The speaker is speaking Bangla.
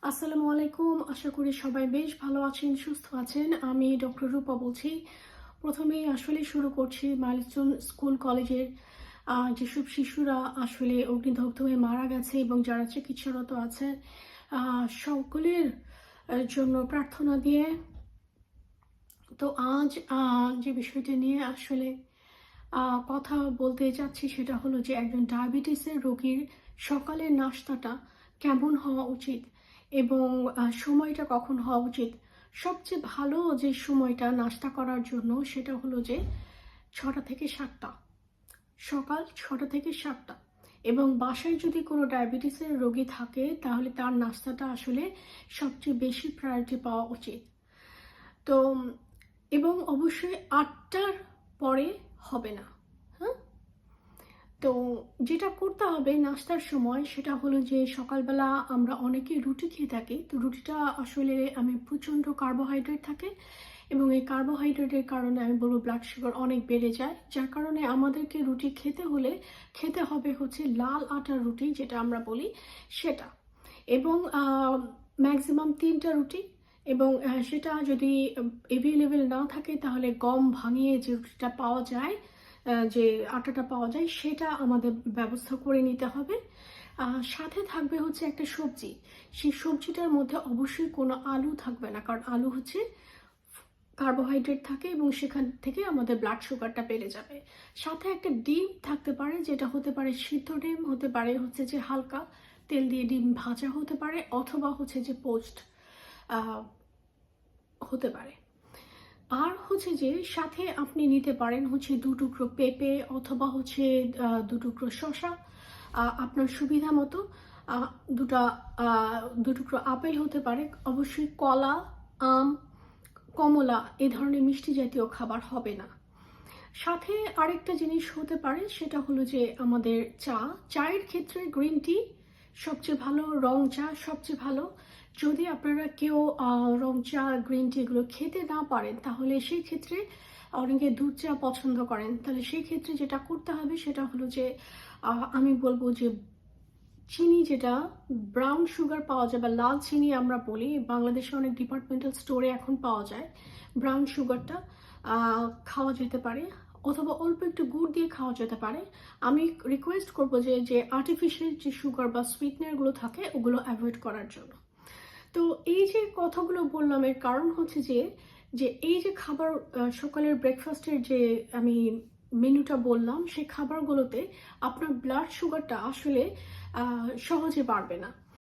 আসসালামু আলাইকুম। আশা করি সবাই বেশ ভালো আছেন, সুস্থ আছেন। আমি ডক্টর রূপা বলছি। প্রথমেই আসলে শুরু করছি মাইলস্টোন স্কুল কলেজের যেসব শিশুরা আসলে অগ্নিদগ্ধ হয়ে মারা গেছে এবং যারা চিকিৎসারত আছে সকলের জন্য প্রার্থনা দিয়ে। তো আজ যে বিষয়টি নিয়ে আসলে কথা বলতে চাচ্ছি সেটা হলো যে একজন ডায়াবেটিসের রোগীর সকালের নাস্তাটা কেমন হওয়া উচিত এবং সময়টা কখন হওয়া উচিত। সবচেয়ে ভালো যে সময়টা নাস্তা করার জন্য সেটা হলো যে 6টা থেকে 7টা, সকাল 6টা থেকে 7টা। এবং বাসায় যদি কোনো ডায়াবেটিসের রোগী থাকে তাহলে তার নাস্তাটা আসলে সবচেয়ে বেশি প্রায়োরিটি পাওয়া উচিত। তো এবং অবশ্যই 8টার পরে হবে না। হ্যাঁ, তো যেটা করতে হবে নাস্তার সময় সেটা হলো যে সকালবেলা আমরা অনেকে রুটি খেয়ে থাকি। তো রুটিটা আসলে প্রচণ্ড কার্বোহাইড্রেট থাকে এবং এই কার্বোহাইড্রেটের কারণে আমি বলবো ব্লাড সুগার অনেক বেড়ে যায়, যার কারণে আমাদেরকে রুটি খেতে হলে খেতে হবে হচ্ছে লাল আটার রুটি, যেটা আমরা বলি সেটা। এবং ম্যাক্সিমাম 3টা রুটি। এবং সেটা যদি অ্যাভেলেবেল না থাকে তাহলে গম ভাঙিয়ে যে রুটিটা পাওয়া যায়, যে আটাটা পাওয়া যায়, সেটা আমাদের ব্যবস্থা করে নিতে হবে। সাথে থাকবে হচ্ছে একটা সবজি। সেই সবজিটার মধ্যে অবশ্যই কোনো আলু থাকবে না, কারণ আলু হচ্ছে কার্বোহাইড্রেট থাকে এবং সেখান থেকে আমাদের ব্লাড সুগারটা বেড়ে যাবে। সাথে একটা ডিম থাকতে পারে, যেটা হতে পারে সিদ্ধ ডিম, হতে পারে হচ্ছে যে হালকা তেল দিয়ে ডিম ভাজা হতে পারে, অথবা হচ্ছে যে পোস্ট হতে পারে। আর হচ্ছে যে সাথে আপনি নিতে পারেন হচ্ছে 2 টুকরো পেঁপে, অথবা হচ্ছে 2 টুকরো শসা, আপনার সুবিধা মতো। আহ, দুটা 2 টুকরো আপেল হতে পারে। অবশ্যই কলা, আম, কমলা এ ধরনের মিষ্টি জাতীয় খাবার হবে না। সাথে আরেকটা জিনিস হতে পারে, সেটা হলো যে আমাদের চায়ের ক্ষেত্রে গ্রিন টি সবচেয়ে ভালো, রং চা সবচেয়ে ভালো। যদি আপনারা কেউ রং চা, গ্রিন টি এগুলো খেতে না পারেন তাহলে সেই ক্ষেত্রে অনেকে দুধ চা পছন্দ করেন, তাহলে সেই ক্ষেত্রে যেটা করতে হবে সেটা হলো যে আমি বলবো যে চিনি, যেটা ব্রাউন সুগার পাওয়া যায় বা লাল চিনি আমরা বলি, বাংলাদেশে অনেক ডিপার্টমেন্টাল স্টোরে এখন পাওয়া যায়, ব্রাউন সুগারটা খাওয়া যেতে পারে, অথবা অল্প একটু গুড় দিয়ে খাওয়া যেতে পারে। আমি রিকোয়েস্ট করবো যে যে আর্টিফিশিয়াল যে সুগার বা সুইটনারগুলো থাকে ওগুলো অ্যাভয়েড করার জন্য। তো এই যে কথাগুলো বললাম এর কারণ হচ্ছে যে যে এই যে খাবার, সকালের ব্রেকফাস্টের যে আমি মেনুটা বললাম, সেই খাবারগুলোতে আপনার ব্লাড সুগারটা আসলে সহজে বাড়বে না।